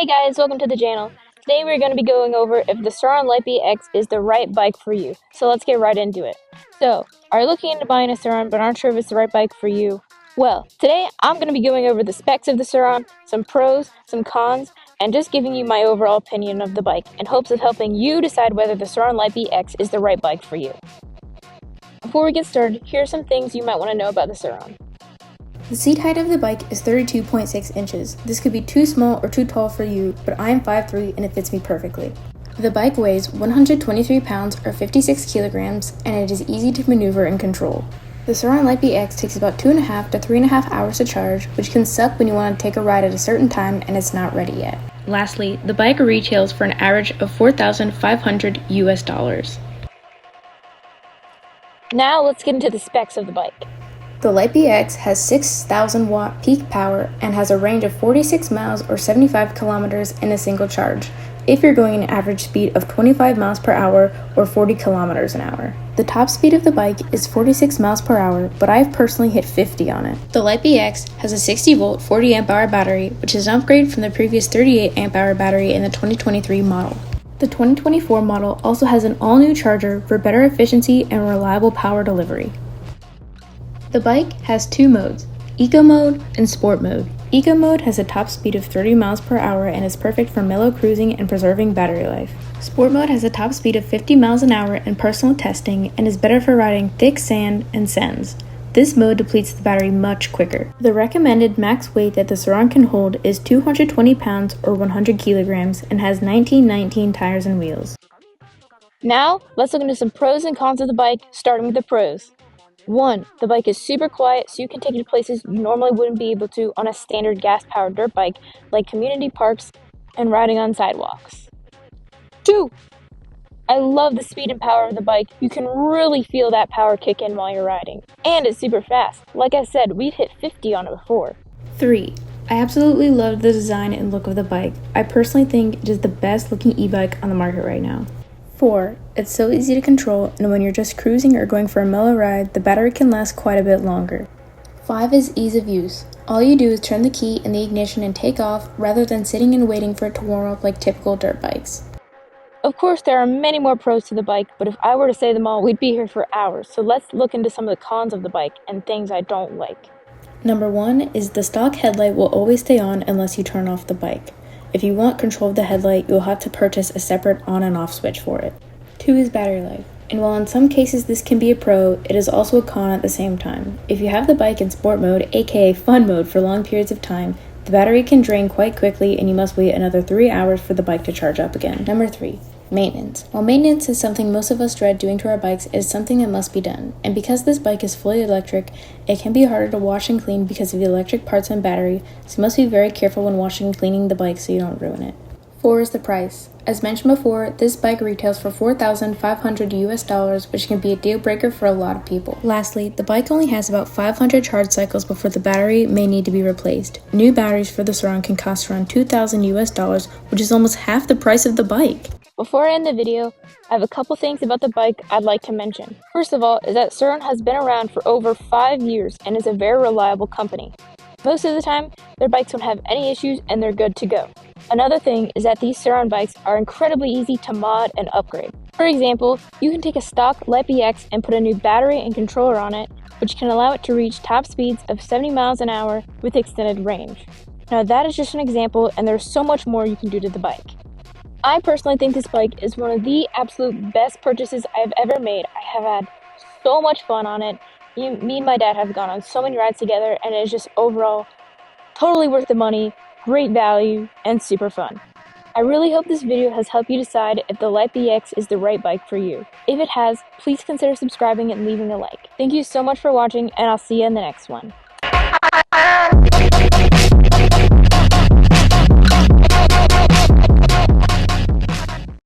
Hey guys, welcome to the channel. Today we're going to be going over if the Sur-Ron Lite X is the right bike for you. So let's get right into it. So, are you looking into buying a Sur-Ron but aren't sure if it's the right bike for you? Well, today I'm going to be going over the specs of the Sur-Ron, some pros, some cons, and just giving you my overall opinion of the bike in hopes of helping you decide whether the Sur-Ron Lite X is the right bike for you. Before we get started, here are some things you might want to know about the Sur-Ron. The seat height of the bike is 32.6 inches. This could be too small or too tall for you, but I am 5'3" and it fits me perfectly. The bike weighs 123 pounds or 56 kilograms, and it is easy to maneuver and control. The Sur-Ron Lite X takes about 2.5 to 3.5 hours to charge, which can suck when you want to take a ride at a certain time and it's not ready yet. Lastly, the bike retails for an average of $4,500 US. Now let's get into the specs of the bike. The Lite X has 6,000 watt peak power and has a range of 46 miles or 75 kilometers in a single charge, if you're going an average speed of 25 miles per hour or 40 kilometers an hour. The top speed of the bike is 46 miles per hour, but I've personally hit 50 on it. The Lite X has a 60 volt 40 amp hour battery, which is an upgrade from the previous 38 amp hour battery in the 2023 model. The 2024 model also has an all-new charger for better efficiency and reliable power delivery. The bike has two modes, Eco Mode and Sport Mode. Eco Mode has a top speed of 30 miles per hour and is perfect for mellow cruising and preserving battery life. Sport Mode has a top speed of 50 miles an hour in personal testing and is better for riding thick sand and sands. This mode depletes the battery much quicker. The recommended max weight that the Sur-Ron can hold is 220 pounds or 100 kilograms and has 1919 tires and wheels. Now, let's look into some pros and cons of the bike, starting with the pros. 1. The bike is super quiet, so you can take it to places you normally wouldn't be able to on a standard gas-powered dirt bike, like community parks and riding on sidewalks. 2. I love the speed and power of the bike. You can really feel that power kick in while you're riding. And it's super fast. Like I said, we've hit 50 on it before. 3. I absolutely love the design and look of the bike. I personally think it is the best looking e-bike on the market right now. 4. It's so easy to control, and when you're just cruising or going for a mellow ride, the battery can last quite a bit longer. 5 is ease of use. All you do is turn the key in the ignition and take off, rather than sitting and waiting for it to warm up like typical dirt bikes. Of course, there are many more pros to the bike, but if I were to say them all, we'd be here for hours. So let's look into some of the cons of the bike and things I don't like. Number 1 is the stock headlight will always stay on unless you turn off the bike. If you want control of the headlight, you'll have to purchase a separate on and off switch for it. 2 is battery life. And while in some cases this can be a pro, it is also a con at the same time. If you have the bike in sport mode, aka fun mode, for long periods of time, the battery can drain quite quickly and you must wait another 3 hours for the bike to charge up again. Number 3. Maintenance. While maintenance is something most of us dread doing to our bikes, it is something that must be done. And because this bike is fully electric, it can be harder to wash and clean because of the electric parts and battery, so you must be very careful when washing and cleaning the bike so you don't ruin it. 4 is the price. As mentioned before, this bike retails for $4,500 US, which can be a deal breaker for a lot of people. Lastly, the bike only has about 500 charge cycles before the battery may need to be replaced. New batteries for the Sur-Ron can cost around $2,000 US, which is almost half the price of the bike. Before I end the video, I have a couple things about the bike I'd like to mention. First of all is that Sur-Ron has been around for over 5 years and is a very reliable company. Most of the time, their bikes don't have any issues and they're good to go. Another thing is that these Sur-Ron bikes are incredibly easy to mod and upgrade. For example, you can take a stock Lite X and put a new battery and controller on it, which can allow it to reach top speeds of 70 miles an hour with extended range. Now that is just an example, and there's so much more you can do to the bike. I personally think this bike is one of the absolute best purchases I've ever made. I have had so much fun on it. Me and my dad have gone on so many rides together, and it is just overall totally worth the money, great value, and super fun. I really hope this video has helped you decide if the Lite X is the right bike for you. If it has, please consider subscribing and leaving a like. Thank you so much for watching, and I'll see you in the next one.